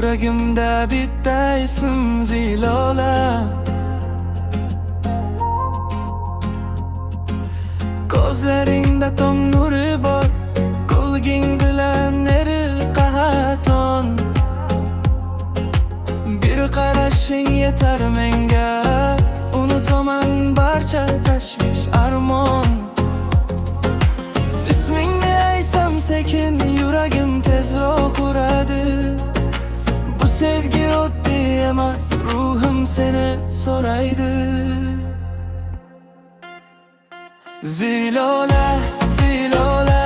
Yuragimda bitta ism Zilola. Ko'zlaringda tong nuri bor, kulging bilan erir qahaton. Bir qarashing yetar menga, unutaman barcha tashvish armon. Ismingni aytsam sekin, yuragim tezroq uradi. Bu sevgi oddiy emas, ruhim seni so'raydi. Zilola, Zilola,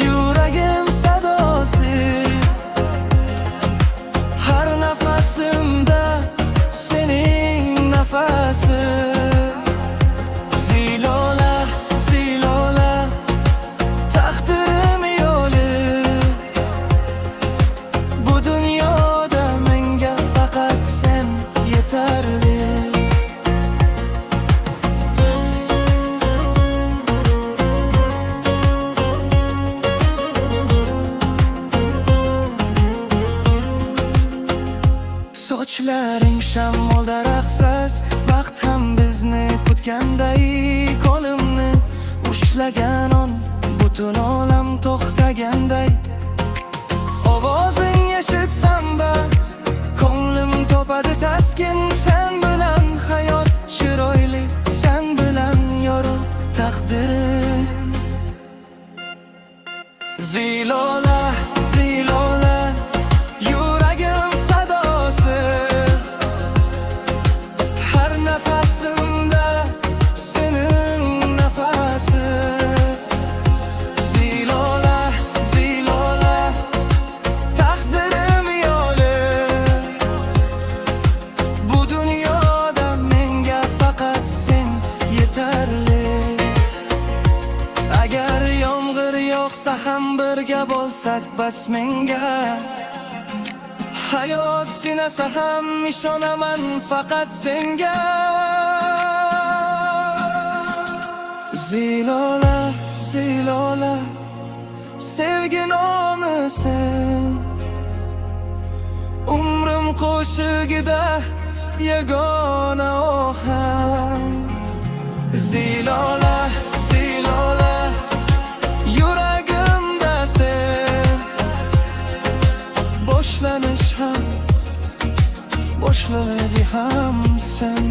yuragim sadosi. Har nafasimda sening nafasi. Zilola, Zilola, taqdirim yo'li. Bu dunyoda menga faqat sen yetarli. Sochlaring shamolda raqsas, vaqt ham bizni kutganday. Qo'limni ushlagan on, butun olam to'xtaganday. Ovozing eshitsam bas, ko'nglim topadi taskin. Sen bilan hayot chiroyli, sen bilan yorug' taqdirim. Zilola, Zilola, yuragim sadosi. Har nafasimda sening nafasi. Zilola, Zilola, taqdirim yo'li. Bu dunyoda menga faqat sen yetarli. Agar yomg'ir yog'sa ham birga bo'lsak bas menga. Hayot sinasa ham ishonaman faqat senga. Zilola, Zilola, sevgi nomi sen. Umrim qo'shig'ida yagona ohang. Zilola, Zilola, yuragimda sen. Boshlanish ham, boshlaydi ham sen.